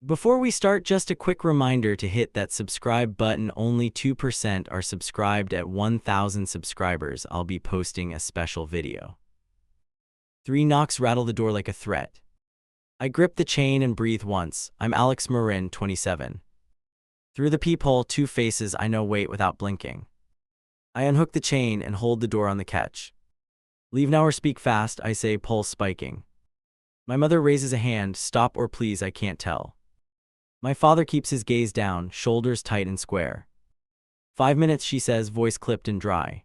Before we start, just a quick reminder to hit that subscribe button. Only 2% are subscribed. At 1,000 subscribers, I'll be posting a special video. 3 knocks rattle the door like a threat. I grip the chain and breathe once. I'm Alex Marin, 27. Through the peephole, 2 faces I know wait without blinking. I unhook the chain and hold the door on the catch. Leave now or speak fast, I say, pulse spiking. My mother raises a hand, stop or please, I can't tell. My father keeps his gaze down, shoulders tight and square. 5 minutes, she says, voice clipped and dry.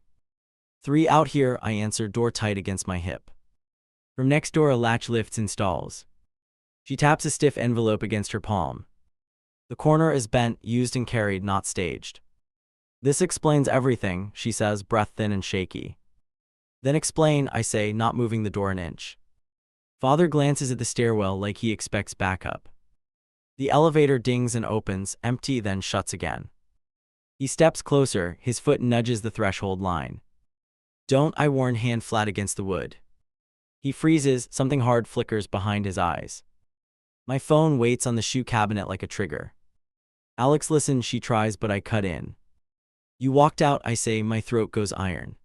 3 out here, I answer, door tight against my hip. From next door a latch lifts and stalls. She taps a stiff envelope against her palm. The corner is bent, used and carried, not staged. This explains everything, she says, breath thin and shaky. Then explain, I say, not moving the door an inch. Father glances at the stairwell like he expects backup. The elevator dings and opens, empty, then shuts again. He steps closer, his foot nudges the threshold line. Don't, I warn, hand flat against the wood. He freezes, something hard flickers behind his eyes. My phone waits on the shoe cabinet like a trigger. Alex, listen, she tries, but I cut in. You walked out, I say, my throat goes iron.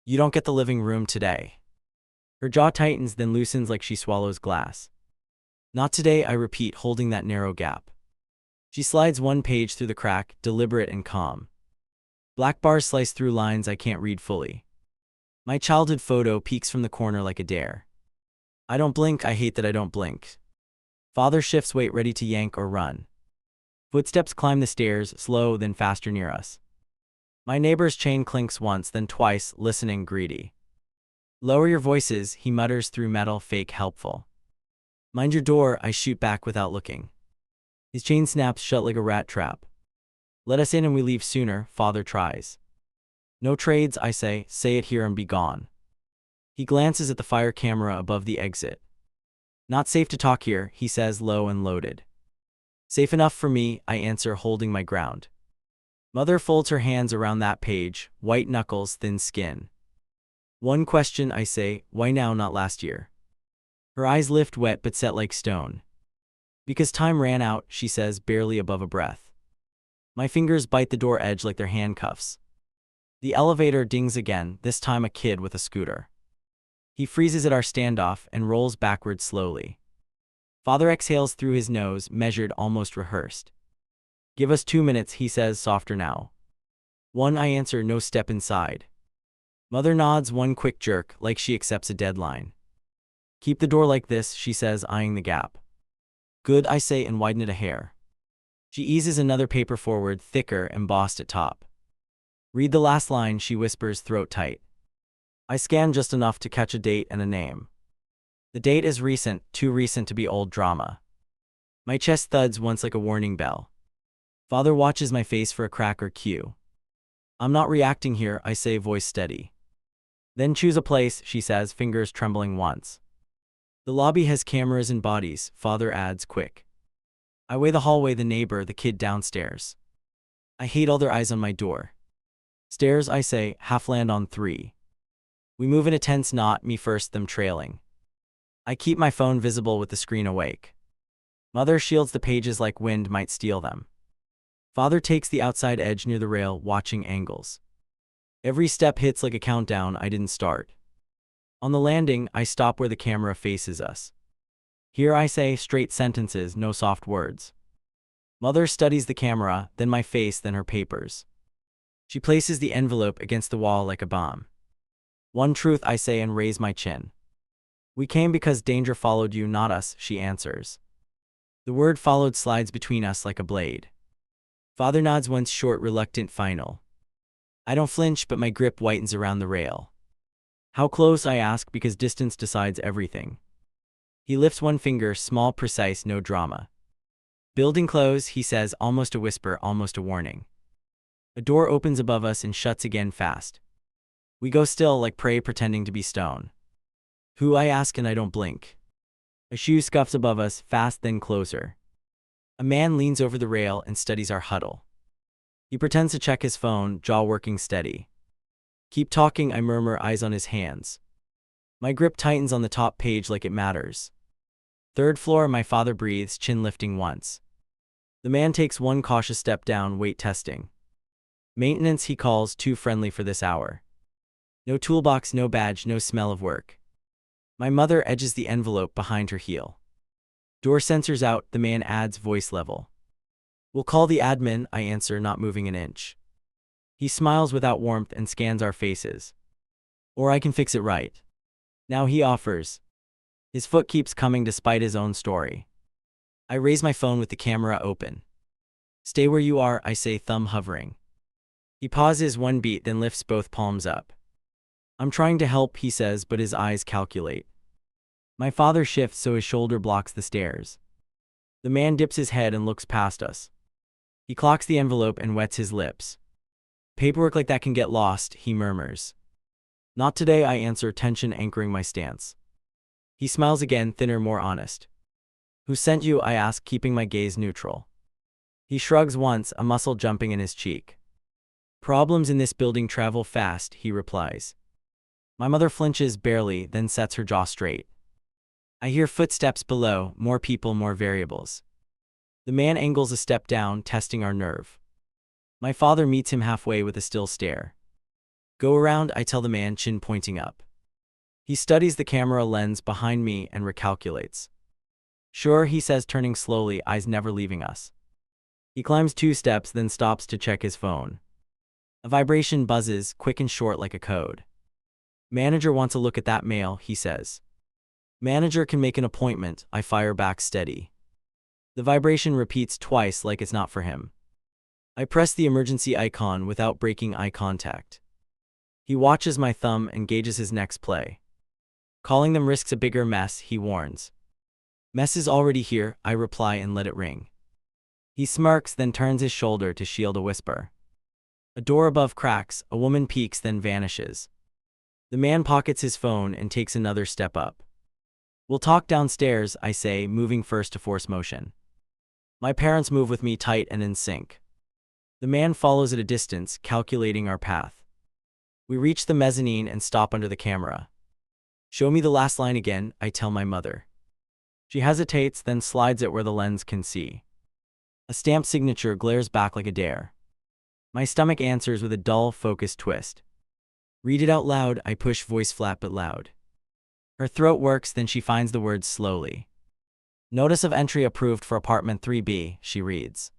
You don't get the living room today. Her jaw tightens, then loosens like she swallows glass. Not today, I repeat, holding that narrow gap. She slides 1 page through the crack, deliberate and calm. Black bars slice through lines I can't read fully. My childhood photo peeks from the corner like a dare. I don't blink, I hate that I don't blink. Father shifts weight, ready to yank or run. Footsteps climb the stairs, slow then faster near us. My neighbor's chain clinks once, then twice, listening, greedy. Lower your voices, he mutters through metal, fake helpful. Mind your door, I shoot back without looking. His chain snaps shut like a rat trap. Let us in and we leave sooner, Father tries. No trades, I say it here and be gone. He glances at the fire camera above the exit. Not safe to talk here, he says, low and loaded. Safe enough for me, I answer, holding my ground. Mother folds her hands around that page, white knuckles, thin skin. One question, I say, why now, not last year? Her eyes lift, wet but set like stone. Because time ran out, she says, barely above a breath. My fingers bite the door edge like they're handcuffs. The elevator dings again, this time a kid with a scooter. He freezes at our standoff and rolls backwards slowly. Father exhales through his nose, measured, almost rehearsed. Give us 2 minutes, he says, softer now. 1, I answer, no, step inside. Mother nods, 1 quick jerk, like she accepts a deadline. Keep the door like this, she says, eyeing the gap. Good, I say, and widen it a hair. She eases another paper forward, thicker, embossed at top. Read the last line, she whispers, throat tight. I scan just enough to catch a date and a name. The date is recent, too recent to be old drama. My chest thuds once like a warning bell. Father watches my face for a crack or cue. I'm not reacting here, I say, voice steady. Then choose a place, she says, fingers trembling once. The lobby has cameras and bodies, Father adds, quick. I weigh the hallway, the neighbor, the kid downstairs. I hate all their eyes on my door. Stairs, I say, half land on 3. We move in a tense knot, me first, them trailing. I keep my phone visible with the screen awake. Mother shields the pages like wind might steal them. Father takes the outside edge near the rail, watching angles. Every step hits like a countdown I didn't start. On the landing, I stop where the camera faces us. Here, I say, straight sentences, no soft words. Mother studies the camera, then my face, then her papers. She places the envelope against the wall like a bomb. 1 truth, I say, and raise my chin. We came because danger followed you, not us, she answers. The word followed slides between us like a blade. Father nods once, short, reluctant, final. I don't flinch, but my grip whitens around the rail. How close, I ask, because distance decides everything. He lifts 1 finger, small, precise, no drama. Building close, he says, almost a whisper, almost a warning. A door opens above us and shuts again fast. We go still like prey pretending to be stone. Who, I ask, and I don't blink. A shoe scuffs above us, fast then closer. A man leans over the rail and studies our huddle. He pretends to check his phone, jaw working steady. Keep talking, I murmur, eyes on his hands. My grip tightens on the top page like it matters. Third floor, my father breathes, chin lifting once. The man takes one cautious step down, weight testing. Maintenance, he calls, too friendly for this hour. No toolbox, no badge, no smell of work. My mother edges the envelope behind her heel. Door sensors out, the man adds, voice level. We'll call the admin, I answer, not moving an inch. He smiles without warmth and scans our faces. Or I can fix it right now, he offers. His foot keeps coming despite his own story. I raise my phone with the camera open. Stay where you are, I say, thumb hovering. He pauses one beat, then lifts both palms up. I'm trying to help, he says, but his eyes calculate. My father shifts so his shoulder blocks the stairs. The man dips his head and looks past us. He clocks the envelope and wets his lips. Paperwork like that can get lost, he murmurs. Not today, I answer, tension anchoring my stance. He smiles again, thinner, more honest. Who sent you, I ask, keeping my gaze neutral. He shrugs once, a muscle jumping in his cheek. Problems in this building travel fast, he replies. My mother flinches barely, then sets her jaw straight. I hear footsteps below, more people, more variables. The man angles a step down, testing our nerve. My father meets him halfway with a still stare. Go around, I tell the man, chin pointing up. He studies the camera lens behind me and recalculates. Sure, he says, turning slowly, eyes never leaving us. He climbs 2 steps, then stops to check his phone. A vibration buzzes, quick and short like a code. Manager wants a look at that mail, he says. Manager can make an appointment, I fire back steady. The vibration repeats twice like it's not for him. I press the emergency icon without breaking eye contact. He watches my thumb and gauges his next play. Calling them risks a bigger mess, he warns. Mess is already here, I reply and let it ring. He smirks, then turns his shoulder to shield a whisper. A door above cracks, a woman peeks, then vanishes. The man pockets his phone and takes another step up. We'll talk downstairs, I say, moving first to force motion. My parents move with me tight and in sync. The man follows at a distance, calculating our path. We reach the mezzanine and stop under the camera. Show me the last line again, I tell my mother. She hesitates, then slides it where the lens can see. A stamped signature glares back like a dare. My stomach answers with a dull, focused twist. Read it out loud, I push, voice flat but loud. Her throat works, then she finds the words slowly. Notice of entry approved for apartment 3B, she reads.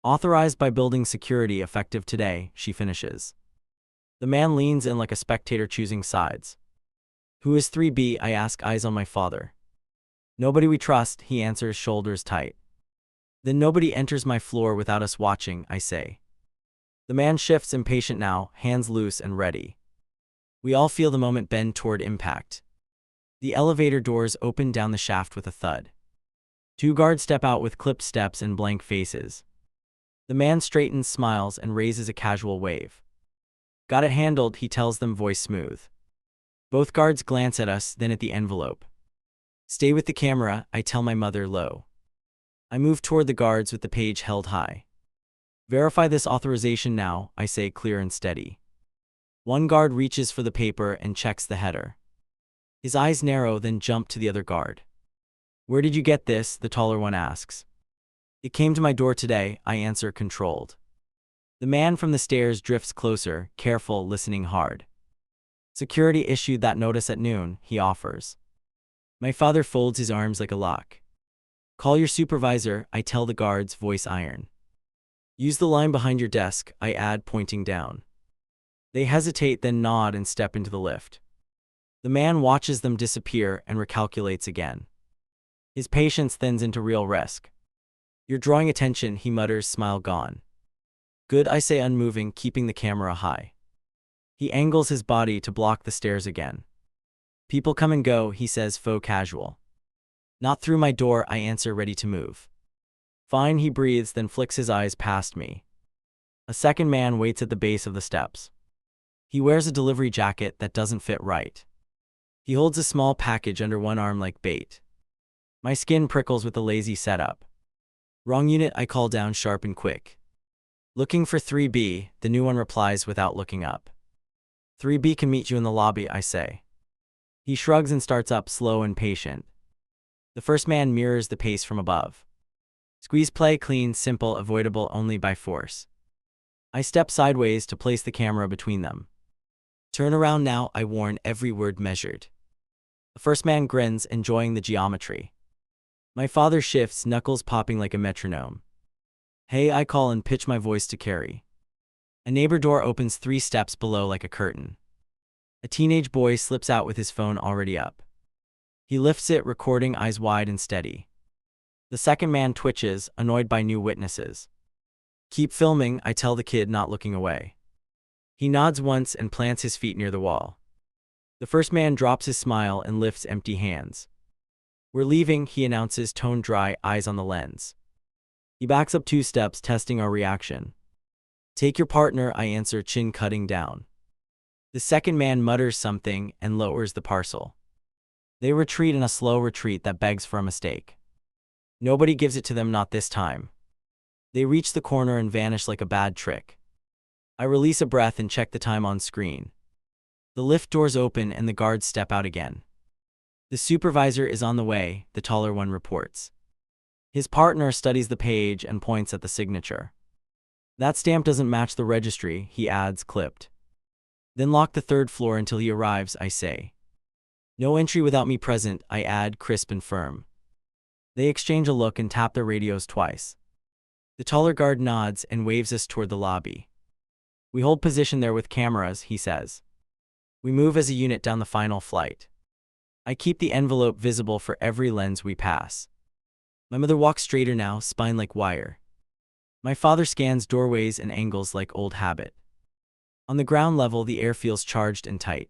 Authorized by building security effective today, she finishes. The man leans in like a spectator choosing sides. Who is 3B, I ask, eyes on my father. Nobody we trust, he answers, shoulders tight. Then nobody enters my floor without us watching, I say. The man shifts, impatient now, hands loose and ready. We all feel the moment bend toward impact. The elevator doors open down the shaft with a thud. 2 guards step out with clipped steps and blank faces. The man straightens, smiles, and raises a casual wave. Got it handled, he tells them, voice smooth. Both guards glance at us, then at the envelope. Stay with the camera, I tell my mother low. I move toward the guards with the page held high. Verify this authorization now, I say, clear and steady. One guard reaches for the paper and checks the header. His eyes narrow, then jump to the other guard. Where did you get this? The taller one asks. It came to my door today, I answer, controlled. The man from the stairs drifts closer, careful, listening hard. Security issued that notice at noon, he offers. My father folds his arms like a lock. Call your supervisor, I tell the guards, voice iron. Use the line behind your desk, I add, pointing down. They hesitate, then nod and step into the lift. The man watches them disappear and recalculates again. His patience thins into real risk. You're drawing attention, he mutters, smile gone. Good, I say, unmoving, keeping the camera high. He angles his body to block the stairs again. People come and go, he says, faux casual. Not through my door, I answer, ready to move. Fine, he breathes, then flicks his eyes past me. A second man waits at the base of the steps. He wears a delivery jacket that doesn't fit right. He holds a small package under one arm like bait. My skin prickles with the lazy setup. Wrong unit, I call down, sharp and quick. Looking for 3B, the new one replies without looking up. 3B can meet you in the lobby, I say. He shrugs and starts up, slow and patient. The first man mirrors the pace from above. Squeeze play clean, simple, avoidable only by force. I step sideways to place the camera between them. Turn around now, I warn, every word measured. The first man grins, enjoying the geometry. My father shifts, knuckles popping like a metronome. Hey, I call and pitch my voice to carry. A neighbor door opens 3 steps below like a curtain. A teenage boy slips out with his phone already up. He lifts it, recording, eyes wide and steady. The second man twitches, annoyed by new witnesses. Keep filming, I tell the kid, not looking away. He nods once and plants his feet near the wall. The first man drops his smile and lifts empty hands. We're leaving, he announces, tone dry, eyes on the lens. He backs up 2 steps, testing our reaction. Take your partner, I answer, chin cutting down. The second man mutters something and lowers the parcel. They retreat in a slow retreat that begs for a mistake. Nobody gives it to them, not this time. They reach the corner and vanish like a bad trick. I release a breath and check the time on screen. The lift doors open and the guards step out again. The supervisor is on the way, the taller one reports. His partner studies the page and points at the signature. That stamp doesn't match the registry, he adds, clipped. Then lock the 3rd floor until he arrives, I say. No entry without me present, I add, crisp and firm. They exchange a look and tap their radios twice. The taller guard nods and waves us toward the lobby. We hold position there with cameras, he says. We move as a unit down the final flight. I keep the envelope visible for every lens we pass. My mother walks straighter now, spine like wire. My father scans doorways and angles like old habit. On the ground level, the air feels charged and tight.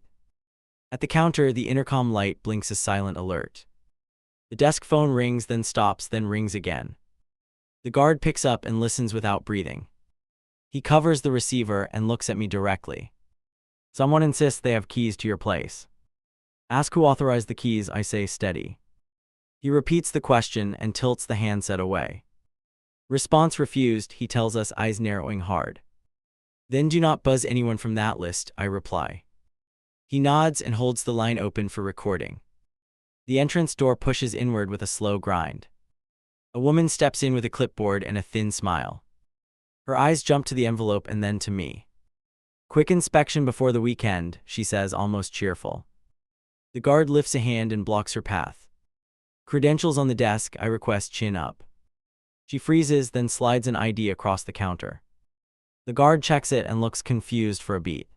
At the counter, the intercom light blinks a silent alert. The desk phone rings, then stops, then rings again. The guard picks up and listens without breathing. He covers the receiver and looks at me directly. Someone insists they have keys to your place. Ask who authorized the keys, I say, steady. He repeats the question and tilts the handset away. Response refused, he tells us, eyes narrowing hard. Then do not buzz anyone from that list, I reply. He nods and holds the line open for recording. The entrance door pushes inward with a slow grind. A woman steps in with a clipboard and a thin smile. Her eyes jump to the envelope and then to me. Quick inspection before the weekend, she says, almost cheerful. The guard lifts a hand and blocks her path. Credentials on the desk, I request, chin up. She freezes, then slides an ID across the counter. The guard checks it and looks confused for a beat.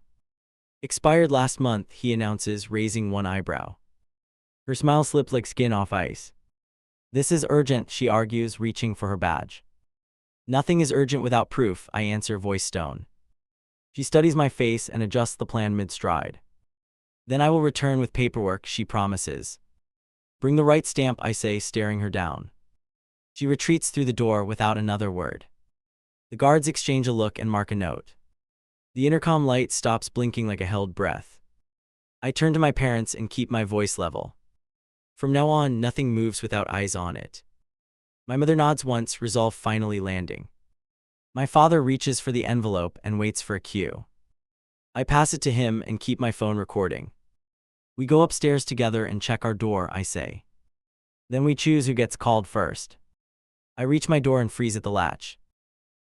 Expired last month, he announces, raising one eyebrow. Her smile slips like skin off ice. This is urgent, she argues, reaching for her badge. Nothing is urgent without proof, I answer, voice stone. She studies my face and adjusts the plan mid-stride. Then I will return with paperwork, she promises. Bring the right stamp, I say, staring her down. She retreats through the door without another word. The guards exchange a look and mark a note. The intercom light stops blinking like a held breath. I turn to my parents and keep my voice level. From now on, nothing moves without eyes on it. My mother nods once, resolve finally landing. My father reaches for the envelope and waits for a cue. I pass it to him and keep my phone recording. We go upstairs together and check our door, I say. Then we choose who gets called first. I reach my door and freeze at the latch.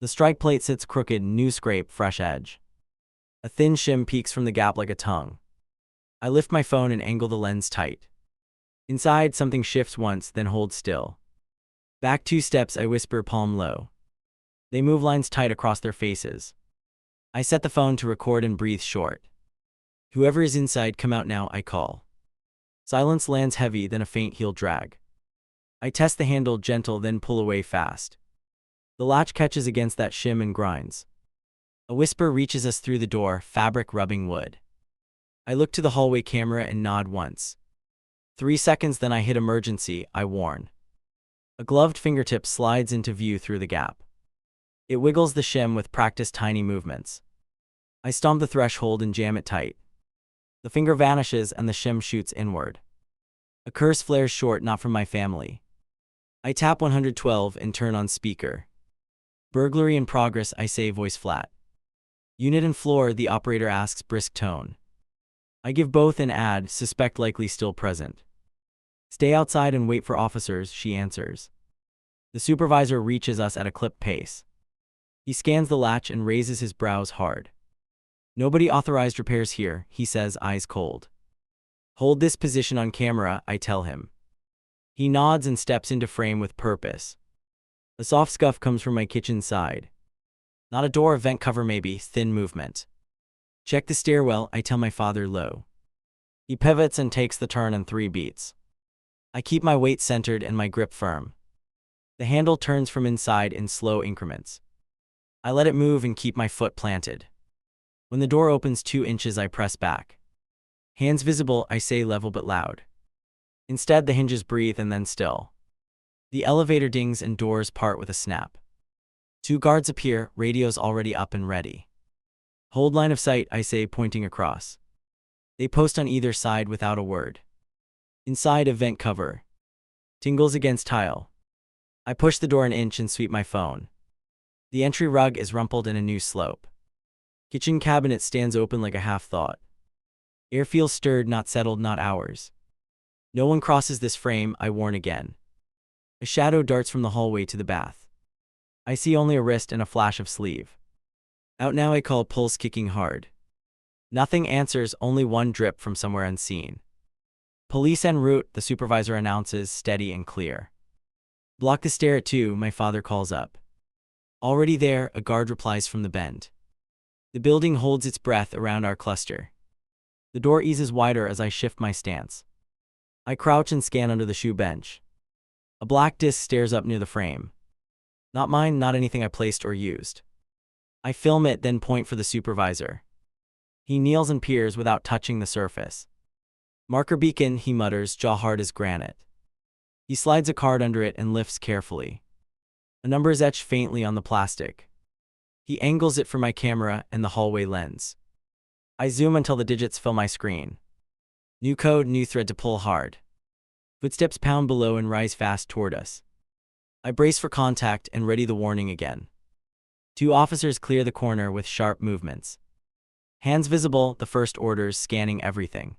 The strike plate sits crooked, new scrape, fresh edge. A thin shim peeks from the gap like a tongue. I lift my phone and angle the lens tight. Inside, something shifts once, then holds still. Back 2 steps, I whisper, palm low. They move, lines tight across their faces. I set the phone to record and breathe short. Whoever is inside, come out now, I call. Silence lands heavy, then a faint heel drag. I test the handle, gentle, then pull away fast. The latch catches against that shim and grinds. A whisper reaches us through the door, fabric rubbing wood. I look to the hallway camera and nod once. 3 seconds, then I hit emergency, I warn. A gloved fingertip slides into view through the gap. It wiggles the shim with practiced tiny movements. I stomp the threshold and jam it tight. The finger vanishes and the shim shoots inward. A curse flares short, not from my family. I tap 112 and turn on speaker. Burglary in progress, I say, voice flat. Unit and floor, the operator asks, brisk tone. I give both and add, suspect likely still present. Stay outside and wait for officers, she answers. The supervisor reaches us at a clip pace. He scans the latch and raises his brows hard. Nobody authorized repairs here, he says, eyes cold. Hold this position on camera, I tell him. He nods and steps into frame with purpose. A soft scuff comes from my kitchen side. Not a door or vent cover, maybe, thin movement. Check the stairwell, I tell my father low. He pivots and takes the turn in 3 beats. I keep my weight centered and my grip firm. The handle turns from inside in slow increments. I let it move and keep my foot planted. When the door opens 2 inches, I press back. Hands visible, I say level but loud. Instead, the hinges breathe and then still. The elevator dings and doors part with a snap. 2 guards appear, radios already up and ready. Hold line of sight, I say, pointing across. They post on either side without a word. Inside, a vent cover. Tingles against tile. I push the door an inch and sweep my phone. The entry rug is rumpled in a new slope. Kitchen cabinet stands open like a half-thought. Air feels stirred, not settled, not ours. No one crosses this frame, I warn again. A shadow darts from the hallway to the bath. I see only a wrist and a flash of sleeve. Out now, I call, pulse kicking hard. Nothing answers, only one drip from somewhere unseen. Police en route, the supervisor announces, steady and clear. Block the stair at 2, my father calls up. Already there, a guard replies from the bend. The building holds its breath around our cluster. The door eases wider as I shift my stance. I crouch and scan under the shoe bench. A black disc stares up near the frame. Not mine, not anything I placed or used. I film it, then point for the supervisor. He kneels and peers without touching the surface. Marker beacon, he mutters, jaw hard as granite. He slides a card under it and lifts carefully. A number is etched faintly on the plastic. He angles it for my camera and the hallway lens. I zoom until the digits fill my screen. New code, new thread to pull hard. Footsteps pound below and rise fast toward us. I brace for contact and ready the warning again. 2 officers clear the corner with sharp movements. Hands visible, the first orders, scanning everything.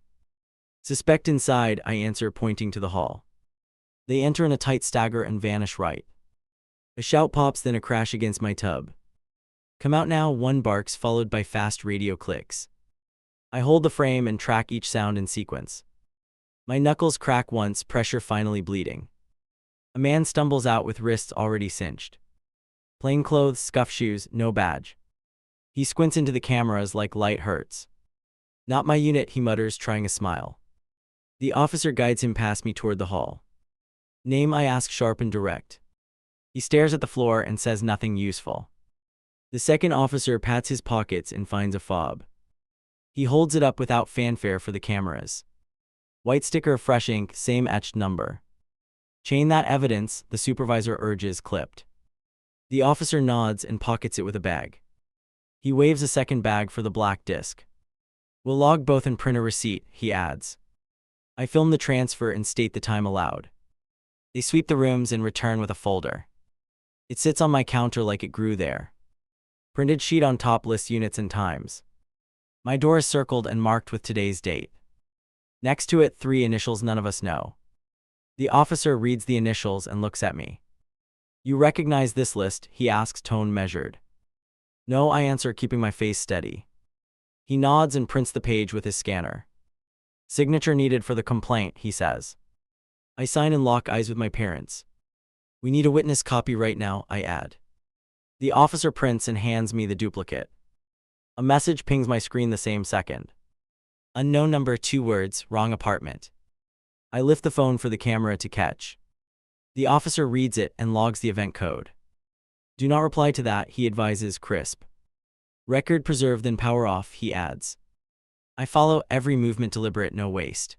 Suspect inside, I answer, pointing to the hall. They enter in a tight stagger and vanish right. A shout pops, then a crash against my tub. Come out now, one barks, followed by fast radio clicks. I hold the frame and track each sound in sequence. My knuckles crack once, pressure finally bleeding. A man stumbles out with wrists already cinched. Plain clothes, scuff shoes, no badge. He squints into the cameras like light hurts. Not my unit, he mutters, trying a smile. The officer guides him past me toward the hall. Name, I ask, sharp and direct. He stares at the floor and says nothing useful. The second officer pats his pockets and finds a fob. He holds it up without fanfare for the cameras. White sticker, fresh ink, same etched number. Chain that evidence, the supervisor urges, clipped. The officer nods and pockets it with a bag. He waves a second bag for the black disc. We'll log both and print a receipt, he adds. I film the transfer and state the time aloud. They sweep the rooms and return with a folder. It sits on my counter like it grew there. Printed sheet on top lists units and times. My door is circled and marked with today's date. Next to it, 3 initials none of us know. The officer reads the initials and looks at me. You recognize this list, he asks, tone measured. No, I answer, keeping my face steady. He nods and prints the page with his scanner. Signature needed for the complaint, he says. I sign and lock eyes with my parents. We need a witness copy right now, I add. The officer prints and hands me the duplicate. A message pings my screen the same second. Unknown number, 2 words, wrong apartment. I lift the phone for the camera to catch. The officer reads it and logs the event code. Do not reply to that, he advises, crisp. Record preserved, then power off, he adds. I follow, every movement deliberate, no waste.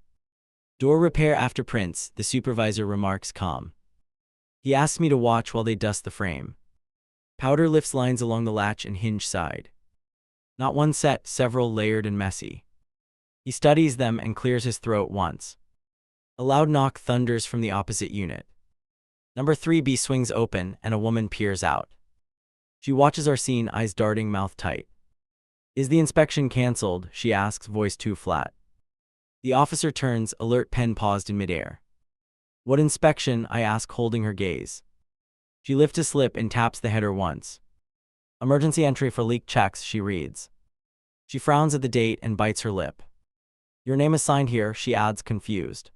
Door repair after prints, the supervisor remarks, calm. He asks me to watch while they dust the frame. Powder lifts lines along the latch and hinge side. Not one set, several, layered and messy. He studies them and clears his throat once. A loud knock thunders from the opposite unit. Number 3B swings open and a woman peers out. She watches our scene, eyes darting, mouth tight. Is the inspection cancelled? She asks, voice too flat. The officer turns, alert, pen paused in midair. What inspection? I ask, holding her gaze. She lifts a slip and taps the header once. Emergency entry for leak checks, she reads. She frowns at the date and bites her lip. Your name is signed here, she adds, confused.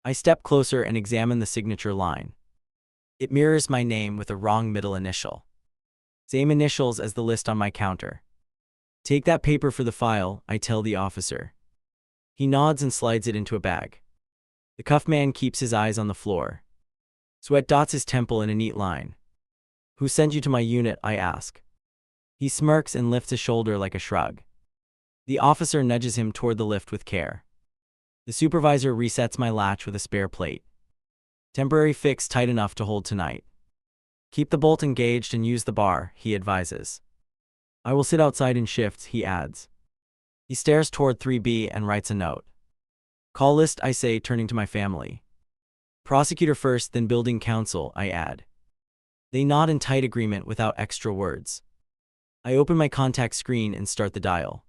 I step closer and examine the signature line. It mirrors my name with a wrong middle initial. Same initials as the list on my counter. Take that paper for the file, I tell the officer. He nods and slides it into a bag. The cuffed man keeps his eyes on the floor. Sweat dots his temple in a neat line. Who sent you to my unit? I ask. He smirks and lifts a shoulder like a shrug. The officer nudges him toward the lift with care. The supervisor resets my latch with a spare plate. Temporary fix tight enough to hold tonight. Keep the bolt engaged and use the bar, he advises. I will sit outside in shifts, he adds. He stares toward 3B and writes a note. Call list, I say, turning to my family. Prosecutor first, then building counsel, I add. They nod in tight agreement without extra words. I open my contact screen and start the dial.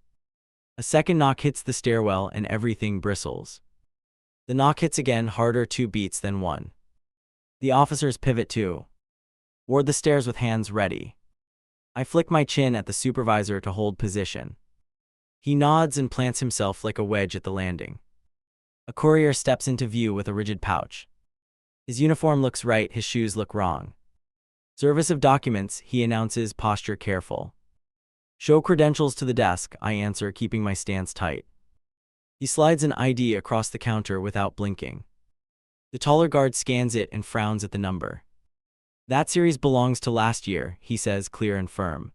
A second knock hits the stairwell and everything bristles. The knock hits again, harder, 2 beats then 1. The officers pivot too. Ward the stairs with hands ready. I flick my chin at the supervisor to hold position. He nods and plants himself like a wedge at the landing. A courier steps into view with a rigid pouch. His uniform looks right, his shoes look wrong. Service of documents, he announces, posture careful. Show credentials to the desk, I answer, keeping my stance tight. He slides an ID across the counter without blinking. The taller guard scans it and frowns at the number. That series belongs to last year, he says, clear and firm.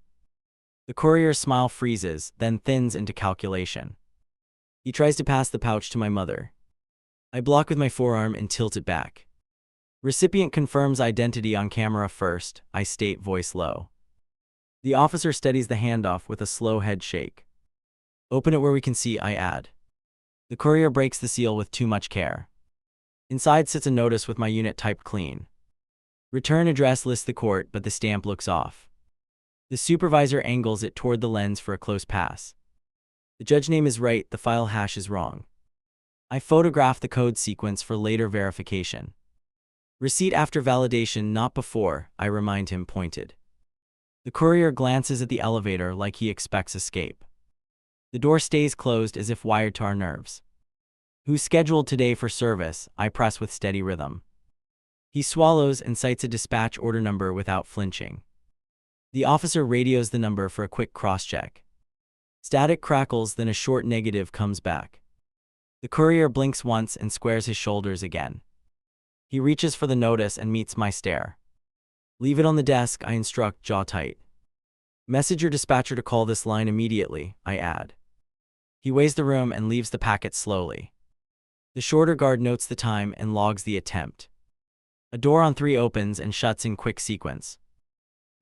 The courier's smile freezes, then thins into calculation. He tries to pass the pouch to my mother. I block with my forearm and tilt it back. Recipient confirms identity on camera first, I state, voice low. The officer steadies the handoff with a slow head shake. Open it where we can see, I add. The courier breaks the seal with too much care. Inside sits a notice with my unit typed clean. Return address lists the court, but the stamp looks off. The supervisor angles it toward the lens for a close pass. The judge name is right, the file hash is wrong. I photograph the code sequence for later verification. Receipt after validation, not before, I remind him, pointed. The courier glances at the elevator like he expects escape. The door stays closed as if wired to our nerves. Who's scheduled today for service? I press with steady rhythm. He swallows and cites a dispatch order number without flinching. The officer radios the number for a quick cross-check. Static crackles, then a short negative comes back. The courier blinks once and squares his shoulders again. He reaches for the notice and meets my stare. Leave it on the desk, I instruct, jaw tight. Message your dispatcher to call this line immediately, I add. He weighs the room and leaves the packet slowly. The shorter guard notes the time and logs the attempt. A door on 3 opens and shuts in quick sequence.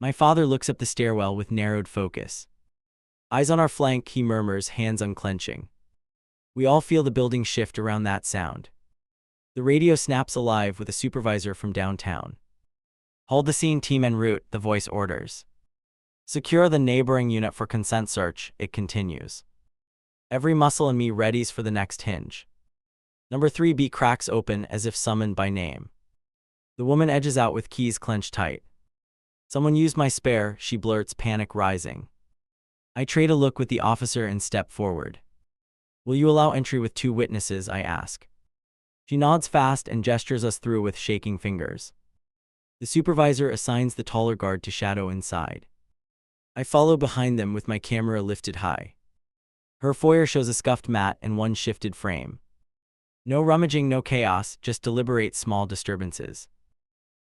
My father looks up the stairwell with narrowed focus. Eyes on our flank, he murmurs, hands unclenching. We all feel the building shift around that sound. The radio snaps alive with a supervisor from downtown. Hold the scene, team en route, the voice orders. Secure the neighboring unit for consent search, it continues. Every muscle in me readies for the next hinge. Number 3B cracks open as if summoned by name. The woman edges out with keys clenched tight. Someone used my spare, she blurts, panic rising. I trade a look with the officer and step forward. Will you allow entry with 2 witnesses, I ask. She nods fast and gestures us through with shaking fingers. The supervisor assigns the taller guard to shadow inside. I follow behind them with my camera lifted high. Her foyer shows a scuffed mat and 1 shifted frame. No rummaging, no chaos, just deliberate small disturbances.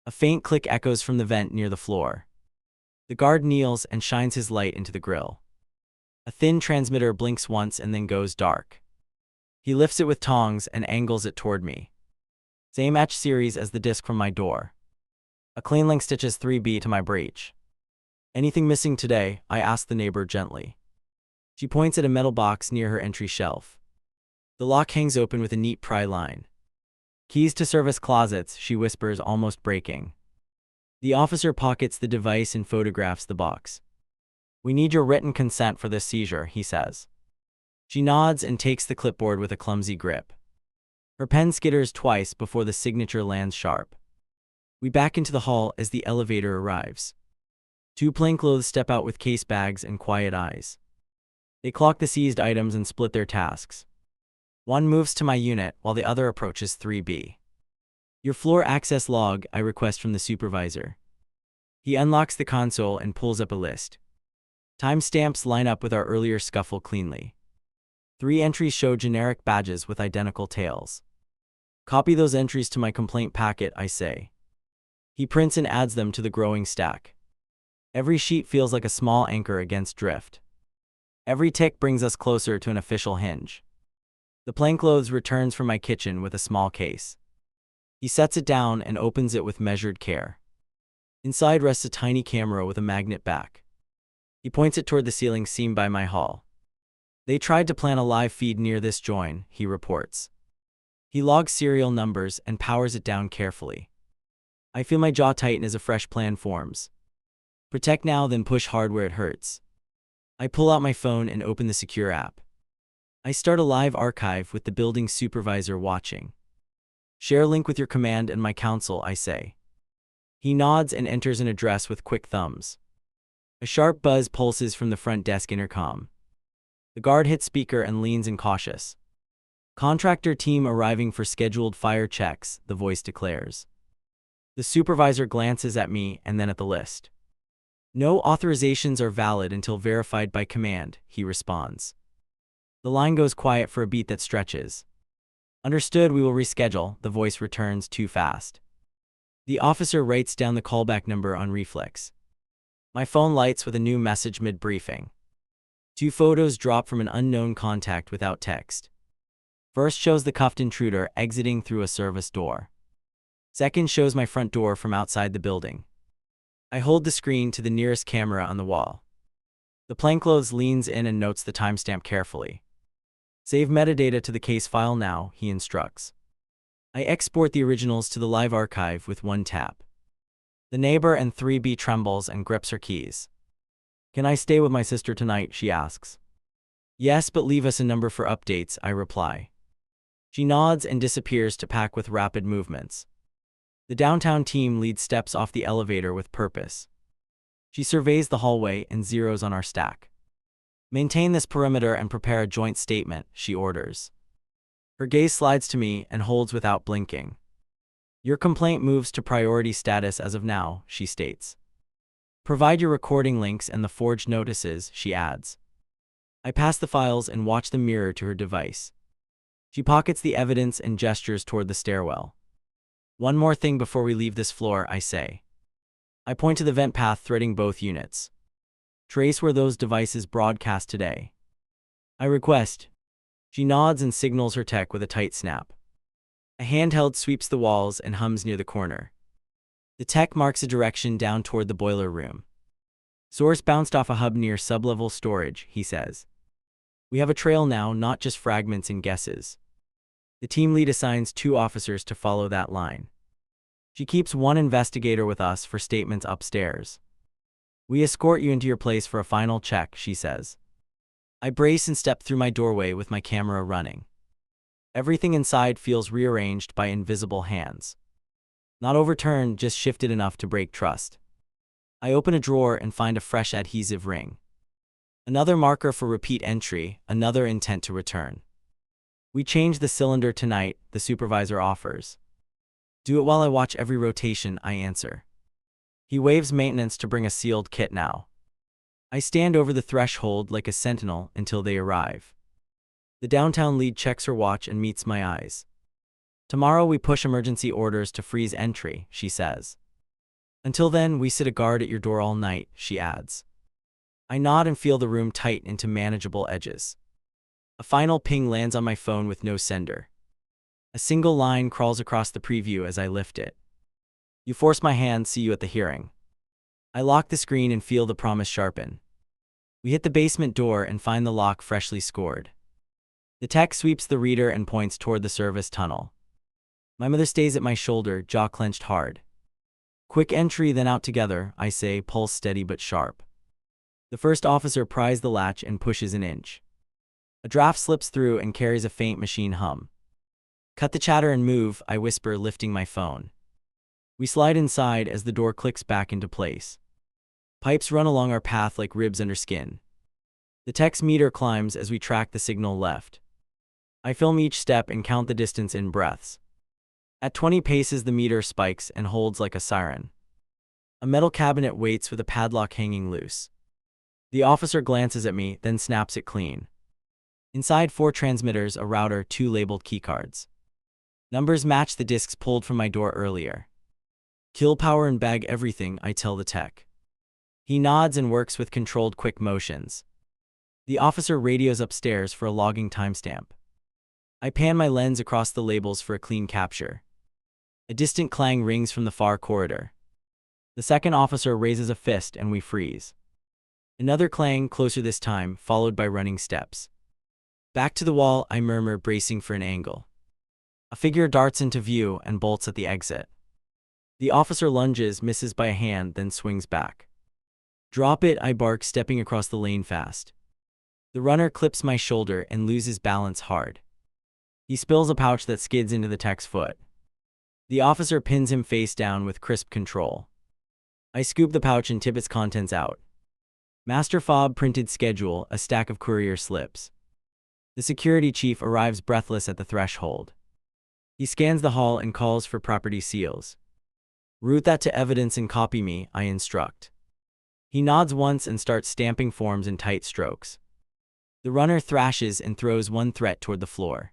A faint click echoes from the vent near the floor. The guard kneels and shines his light into the grill. A thin transmitter blinks once and then goes dark. He lifts it with tongs and angles it toward me. Same etch series as the disc from my door. A clean link stitches 3B to my breech. Anything missing today? I ask the neighbor gently. She points at a metal box near her entry shelf. The lock hangs open with a neat pry line. Keys to service closets, she whispers, almost breaking. The officer pockets the device and photographs the box. We need your written consent for this seizure, he says. She nods and takes the clipboard with a clumsy grip. Her pen skitters twice before the signature lands sharp. We back into the hall as the elevator arrives. Two plainclothes step out with case bags and quiet eyes. They clock the seized items and split their tasks. One moves to my unit while the other approaches 3B. Your floor access log, I request from the supervisor. He unlocks the console and pulls up a list. Timestamps line up with our earlier scuffle cleanly. 3 entries show generic badges with identical tails. Copy those entries to my complaint packet, I say. He prints and adds them to the growing stack. Every sheet feels like a small anchor against drift. Every tick brings us closer to an official hinge. The plainclothes returns from my kitchen with a small case. He sets it down and opens it with measured care. Inside rests a tiny camera with a magnet back. He points it toward the ceiling seam by my hall. They tried to plant a live feed near this join, he reports. He logs serial numbers and powers it down carefully. I feel my jaw tighten as a fresh plan forms. Protect now, then push hard where it hurts. I pull out my phone and open the secure app. I start a live archive with the building supervisor watching. Share link with your command and my counsel, I say. He nods and enters an address with quick thumbs. A sharp buzz pulses from the front desk intercom. The guard hits speaker and leans in cautious. Contractor team arriving for scheduled fire checks, the voice declares. The supervisor glances at me and then at the list. No authorizations are valid until verified by command, he responds. The line goes quiet for a beat that stretches. Understood, we will reschedule, the voice returns too fast. The officer writes down the callback number on reflex. My phone lights with a new message mid-briefing. 2 photos drop from an unknown contact without text. First shows the cuffed intruder exiting through a service door. Second shows my front door from outside the building. I hold the screen to the nearest camera on the wall. The plainclothes leans in and notes the timestamp carefully. Save metadata to the case file now, he instructs. I export the originals to the live archive with one tap. The neighbor and 3B trembles and grips her keys. Can I stay with my sister tonight, she asks. Yes, but leave us a number for updates, I reply. She nods and disappears to pack with rapid movements. The downtown team leads steps off the elevator with purpose. She surveys the hallway and zeroes on our stack. Maintain this perimeter and prepare a joint statement, she orders. Her gaze slides to me and holds without blinking. Your complaint moves to priority status as of now, she states. Provide your recording links and the forged notices, she adds. I pass the files and watch them mirror to her device. She pockets the evidence and gestures toward the stairwell. One more thing before we leave this floor, I say. I point to the vent path threading both units. Trace where those devices broadcast today. I request. She nods and signals her tech with a tight snap. A handheld sweeps the walls and hums near the corner. The tech marks a direction down toward the boiler room. Source bounced off a hub near sublevel storage, he says. We have a trail now, not just fragments and guesses. The team lead assigns 2 officers to follow that line. She keeps 1 investigator with us for statements upstairs. We escort you into your place for a final check, she says. I brace and step through my doorway with my camera running. Everything inside feels rearranged by invisible hands. Not overturned, just shifted enough to break trust. I open a drawer and find a fresh adhesive ring. Another marker for repeat entry, another intent to return. We change the cylinder tonight, the supervisor offers. Do it while I watch every rotation, I answer. He waves maintenance to bring a sealed kit now. I stand over the threshold like a sentinel until they arrive. The downtown lead checks her watch and meets my eyes. Tomorrow we push emergency orders to freeze entry, she says. Until then, we sit a guard at your door all night, she adds. I nod and feel the room tighten into manageable edges. A final ping lands on my phone with no sender. A single line crawls across the preview as I lift it. You force my hand, see you at the hearing. I lock the screen and feel the promise sharpen. We hit the basement door and find the lock freshly scored. The tech sweeps the reader and points toward the service tunnel. My mother stays at my shoulder, jaw clenched hard. Quick entry, then out together, I say, pulse steady but sharp. The first officer pries the latch and pushes an inch. A draft slips through and carries a faint machine hum. Cut the chatter and move, I whisper, lifting my phone. We slide inside as the door clicks back into place. Pipes run along our path like ribs under skin. The text meter climbs as we track the signal left. I film each step and count the distance in breaths. At 20 paces, the meter spikes and holds like a siren. A metal cabinet waits with a padlock hanging loose. The officer glances at me, then snaps it clean. Inside, 4 transmitters, a router, 2 labeled keycards. Numbers match the discs pulled from my door earlier. Kill power and bag everything, I tell the tech. He nods and works with controlled quick motions. The officer radios upstairs for a logging timestamp. I pan my lens across the labels for a clean capture. A distant clang rings from the far corridor. The second officer raises a fist and we freeze. Another clang, closer this time, followed by running steps. Back to the wall, I murmur, bracing for an angle. A figure darts into view and bolts at the exit. The officer lunges, misses by a hand, then swings back. Drop it, I bark, stepping across the lane fast. The runner clips my shoulder and loses balance hard. He spills a pouch that skids into the tech's foot. The officer pins him face down with crisp control. I scoop the pouch and tip its contents out. Master fob, printed schedule, a stack of courier slips. The security chief arrives breathless at the threshold. He scans the hall and calls for property seals. Route that to evidence and copy me, I instruct. He nods once and starts stamping forms in tight strokes. The runner thrashes and throws one threat toward the floor.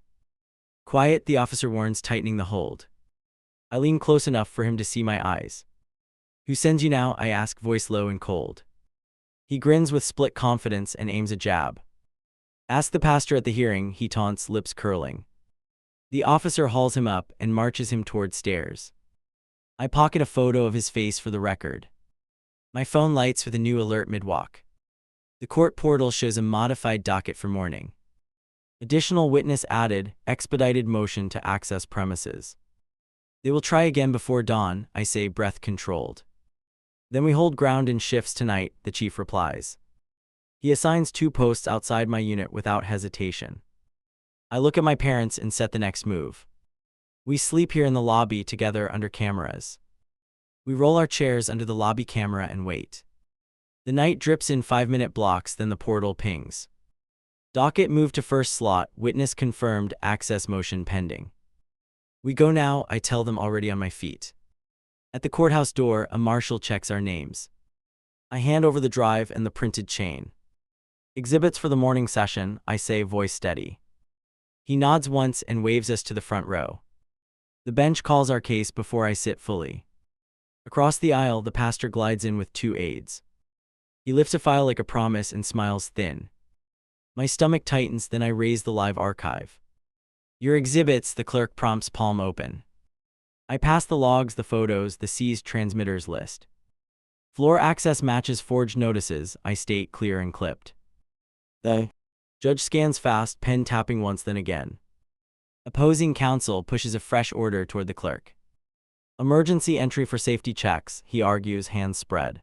Quiet, the officer warns, tightening the hold. I lean close enough for him to see my eyes. Who sends you now? I ask, voice low and cold. He grins with split confidence and aims a jab. Ask the pastor at the hearing, he taunts, lips curling. The officer hauls him up and marches him toward stairs. I pocket a photo of his face for the record. My phone lights with a new alert mid-walk. The court portal shows a modified docket for morning. Additional witness added, expedited motion to access premises. They will try again before dawn, I say, breath controlled. Then we hold ground in shifts tonight, the chief replies. He assigns 2 posts outside my unit without hesitation. I look at my parents and set the next move. We sleep here in the lobby together under cameras. We roll our chairs under the lobby camera and wait. The night drips in 5-minute blocks, then the portal pings. Docket moved to first slot, witness confirmed, access motion pending. We go now, I tell them, already on my feet. At the courthouse door, a marshal checks our names. I hand over the drive and the printed chain. Exhibits for the morning session, I say, voice steady. He nods once and waves us to the front row. The bench calls our case before I sit fully. Across the aisle, the pastor glides in with 2 aides. He lifts a file like a promise and smiles thin. My stomach tightens, then I raise the live archive. Your exhibits, the clerk prompts, palm open. I pass the logs, the photos, the seized transmitters list. Floor access matches forged notices, I state, clear and clipped. The judge scans fast, pen tapping once then again. Opposing counsel pushes a fresh order toward the clerk. Emergency entry for safety checks, he argues, hands spread.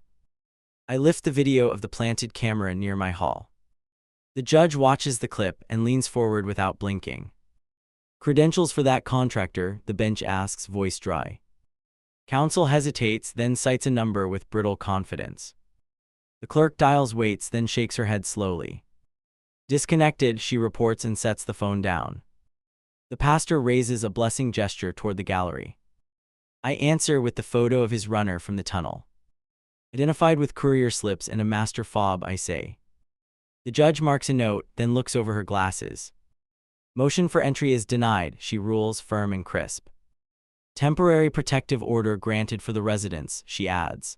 I lift the video of the planted camera near my hall. The judge watches the clip and leans forward without blinking. Credentials for that contractor, the bench asks, voice dry. Counsel hesitates, then cites a number with brittle confidence. The clerk dials, waits, then shakes her head slowly. Disconnected, she reports and sets the phone down. The pastor raises a blessing gesture toward the gallery. I answer with the photo of his runner from the tunnel. Identified with courier slips and a master fob, I say. The judge marks a note, then looks over her glasses. Motion for entry is denied, she rules, firm and crisp. Temporary protective order granted for the residents, she adds.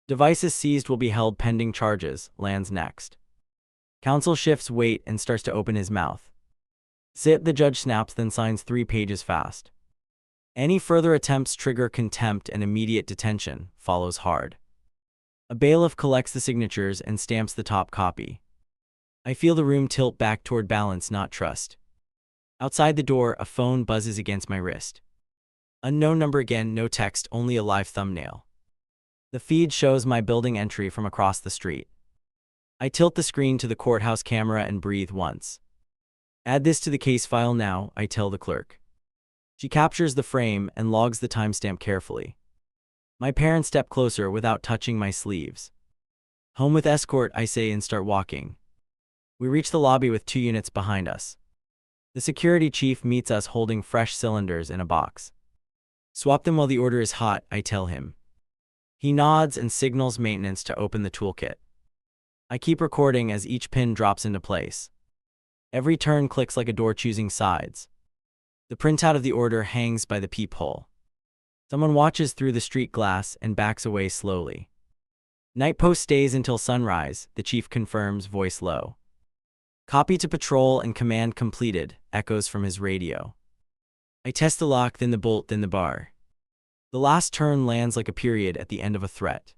Devices seized will be held pending charges, lands next. Counsel shifts weight and starts to open his mouth. Sit, the judge snaps, then signs 3 pages fast. Any further attempts trigger contempt and immediate detention, follows hard. A bailiff collects the signatures and stamps the top copy. I feel the room tilt back toward balance, not trust. Outside the door, a phone buzzes against my wrist. Unknown number again, no text, only a live thumbnail. The feed shows my building entry from across the street. I tilt the screen to the courthouse camera and breathe once. Add this to the case file now, I tell the clerk. She captures the frame and logs the timestamp carefully. My parents step closer without touching my sleeves. Home with escort, I say, and start walking. We reach the lobby with 2 units behind us. The security chief meets us holding fresh cylinders in a box. Swap them while the order is hot, I tell him. He nods and signals maintenance to open the toolkit. I keep recording as each pin drops into place. Every turn clicks like a door choosing sides. The printout of the order hangs by the peephole. Someone watches through the street glass and backs away slowly. Night post stays until sunrise, the chief confirms, voice low. Copy to patrol and command completed, echoes from his radio. I test the lock, then the bolt, then the bar. The last turn lands like a period at the end of a threat.